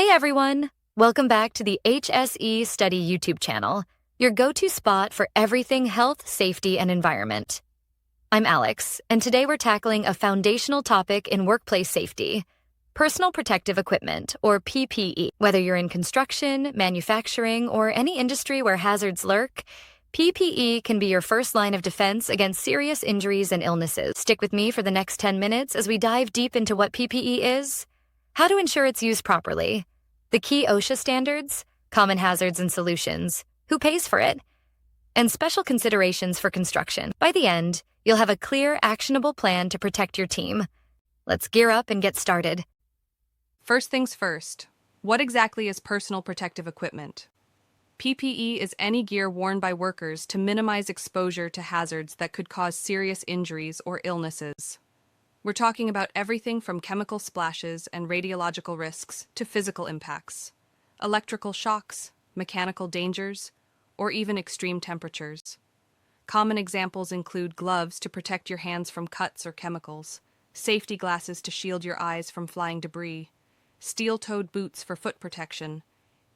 Hey everyone! Welcome back to the HSE Study YouTube channel, your go-to spot for everything health, safety, and environment. I'm Alex, and today we're tackling a foundational topic in workplace safety, personal protective equipment, or PPE. Whether you're in construction, manufacturing, or any industry where hazards lurk, PPE can be your first line of defense against serious injuries and illnesses. Stick with me for the next 10 minutes as we dive deep into what PPE is, how to ensure it's used properly, the key OSHA standards, common hazards and solutions, who pays for it, and special considerations for construction. By the end, you'll have a clear, actionable plan to protect your team. Let's gear up and get started. First things first, what exactly is personal protective equipment? PPE is any gear worn by workers to minimize exposure to hazards that could cause serious injuries or illnesses. We're talking about everything from chemical splashes and radiological risks to physical impacts, electrical shocks, mechanical dangers, or even extreme temperatures. Common examples include gloves to protect your hands from cuts or chemicals, safety glasses to shield your eyes from flying debris, steel-toed boots for foot protection,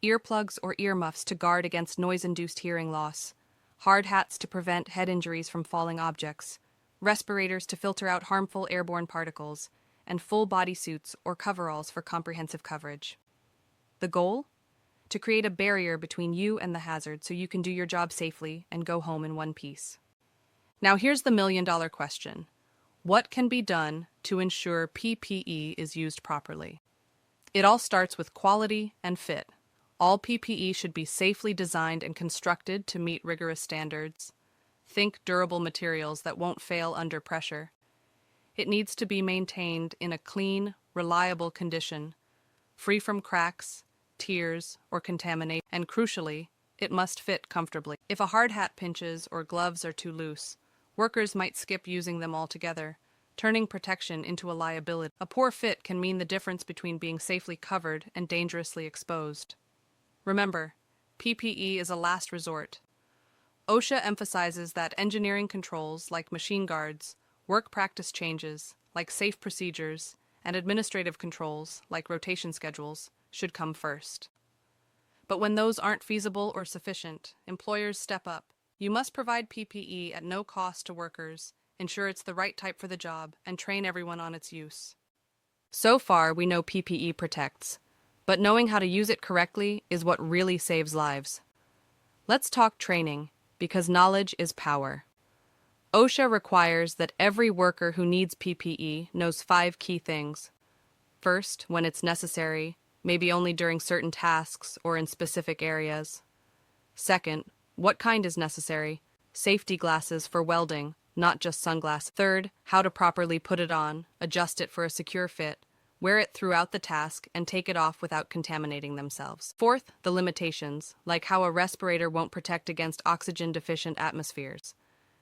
earplugs or earmuffs to guard against noise-induced hearing loss, hard hats to prevent head injuries from falling objects, respirators to filter out harmful airborne particles, and full bodysuits or coveralls for comprehensive coverage. The goal? To create a barrier between you and the hazard so you can do your job safely and go home in one piece. Now here's the million-dollar question. What can be done to ensure PPE is used properly? It all starts with quality and fit. All PPE should be safely designed and constructed to meet rigorous standards. Think durable materials that won't fail under pressure. It needs to be maintained in a clean, reliable condition, free from cracks, tears, or contamination, and crucially, it must fit comfortably. If a hard hat pinches or gloves are too loose, workers might skip using them altogether, turning protection into a liability. A poor fit can mean the difference between being safely covered and dangerously exposed. Remember, PPE is a last resort. OSHA emphasizes that engineering controls, like machine guards, work practice changes, like safe procedures, and administrative controls, like rotation schedules, should come first. But when those aren't feasible or sufficient, employers step up. You must provide PPE at no cost to workers, ensure it's the right type for the job, and train everyone on its use. So far, we know PPE protects, but knowing how to use it correctly is what really saves lives. Let's talk training, because knowledge is power. OSHA requires that every worker who needs PPE knows 5 key things. First, when it's necessary, maybe only during certain tasks or in specific areas. Second, what kind is necessary? Safety glasses for welding, not just sunglasses. Third, how to properly put it on, adjust it for a secure fit, wear it throughout the task, and take it off without contaminating themselves. Fourth, the limitations, like how a respirator won't protect against oxygen-deficient atmospheres.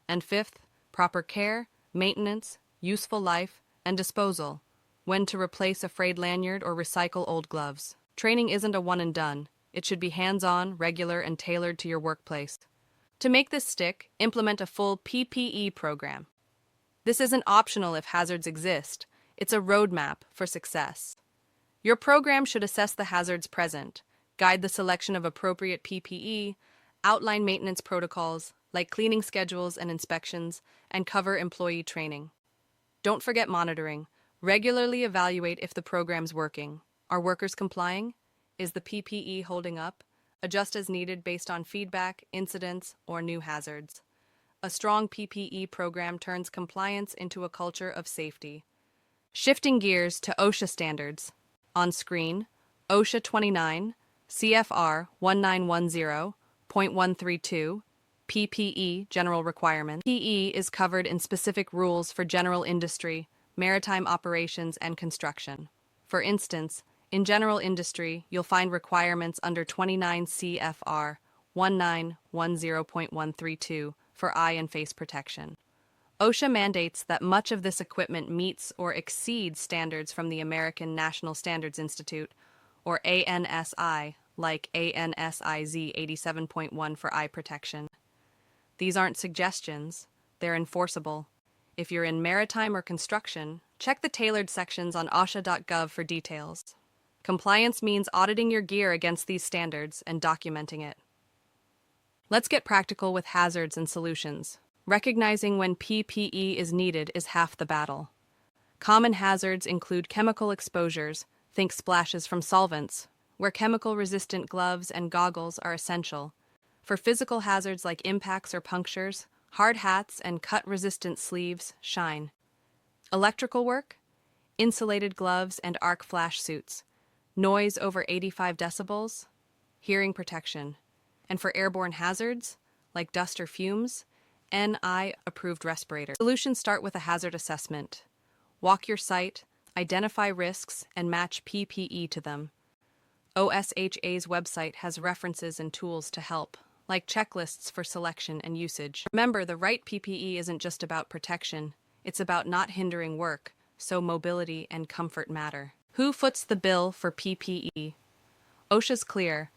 And fifth, proper care, maintenance, useful life, and disposal, when to replace a frayed lanyard or recycle old gloves. Training isn't a one and done. It should be hands-on, regular, and tailored to your workplace. To make this stick, implement a full PPE program. This isn't optional if hazards exist. It's a roadmap for success. Your program should assess the hazards present, guide the selection of appropriate PPE, outline maintenance protocols like cleaning schedules and inspections, and cover employee training. Don't forget monitoring. Regularly evaluate if the program's working. Are workers complying? Is the PPE holding up? Adjust as needed based on feedback, incidents, or new hazards. A strong PPE program turns compliance into a culture of safety. Shifting gears to OSHA standards. On screen, OSHA 29, CFR 1910.132, PPE General Requirements. PPE is covered in specific rules for general industry, maritime operations, and construction. For instance, in general industry, you'll find requirements under 29 CFR 1910.132 for eye and face protection. OSHA mandates that much of this equipment meets or exceeds standards from the American National Standards Institute, or ANSI, like ANSIZ 87.1 for eye protection. These aren't suggestions, they're enforceable. If you're in maritime or construction, check the tailored sections on OSHA.gov for details. Compliance means auditing your gear against these standards and documenting it. Let's get practical with hazards and solutions. Recognizing when PPE is needed is half the battle. Common hazards include chemical exposures, think splashes from solvents, where chemical-resistant gloves and goggles are essential. For physical hazards like impacts or punctures, hard hats and cut-resistant sleeves shine. Electrical work, insulated gloves and arc flash suits. Noise over 85 decibels, hearing protection. And for airborne hazards, like dust or fumes, NI-approved respirators. Solutions start with a hazard assessment. Walk your site, identify risks, and match PPE to them. OSHA's website has references and tools to help, like checklists for selection and usage. Remember, the right PPE isn't just about protection, it's about not hindering work, so mobility and comfort matter. Who foots the bill for PPE? OSHA's clear.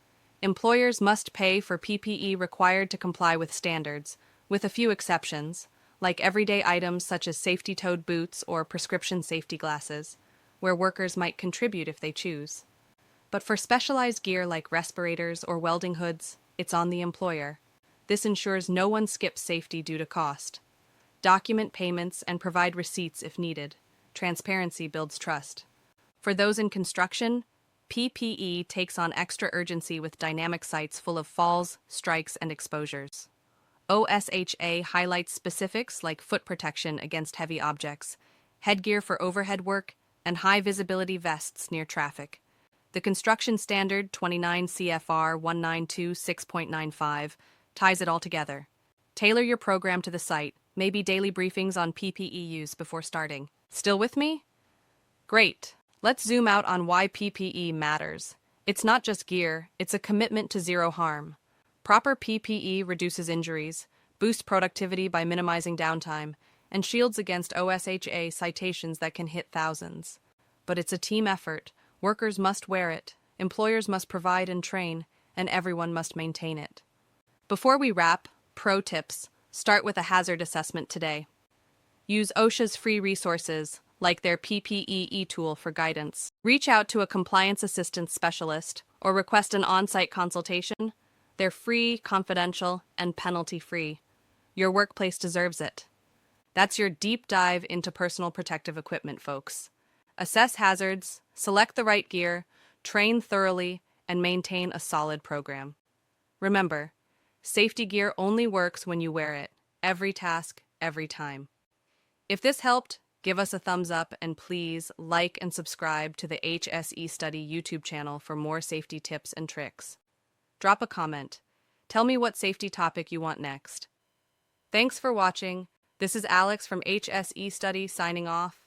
Employers must pay for PPE required to comply with standards, with a few exceptions, like everyday items such as safety-toed boots or prescription safety glasses, where workers might contribute if they choose. But for specialized gear like respirators or welding hoods, it's on the employer. This ensures no one skips safety due to cost. Document payments and provide receipts if needed. Transparency builds trust. For those in construction, PPE takes on extra urgency with dynamic sites full of falls, strikes, and exposures. OSHA highlights specifics like foot protection against heavy objects, headgear for overhead work, and high-visibility vests near traffic. The construction standard 29 CFR 1926.95 ties it all together. Tailor your program to the site, maybe daily briefings on PPE use before starting. Still with me? Great. Let's zoom out on why PPE matters. It's not just gear, it's a commitment to zero harm. Proper PPE reduces injuries, boosts productivity by minimizing downtime, and shields against OSHA citations that can hit thousands. But it's a team effort. Workers must wear it, employers must provide and train, and everyone must maintain it. Before we wrap, pro tips. Start with a hazard assessment today. Use OSHA's free resources, like their PPE e-tool for guidance. Reach out to a compliance assistance specialist or request an on-site consultation. They're free, confidential, and penalty-free. Your workplace deserves it. That's your deep dive into personal protective equipment, folks. Assess hazards, select the right gear, train thoroughly, and maintain a solid program. Remember, safety gear only works when you wear it. Every task, every time. If this helped, give us a thumbs up and please like and subscribe to the HSE Study YouTube channel for more safety tips and tricks. Drop a comment. Tell me what safety topic you want next. Thanks for watching. This is Alex from HSE Study signing off.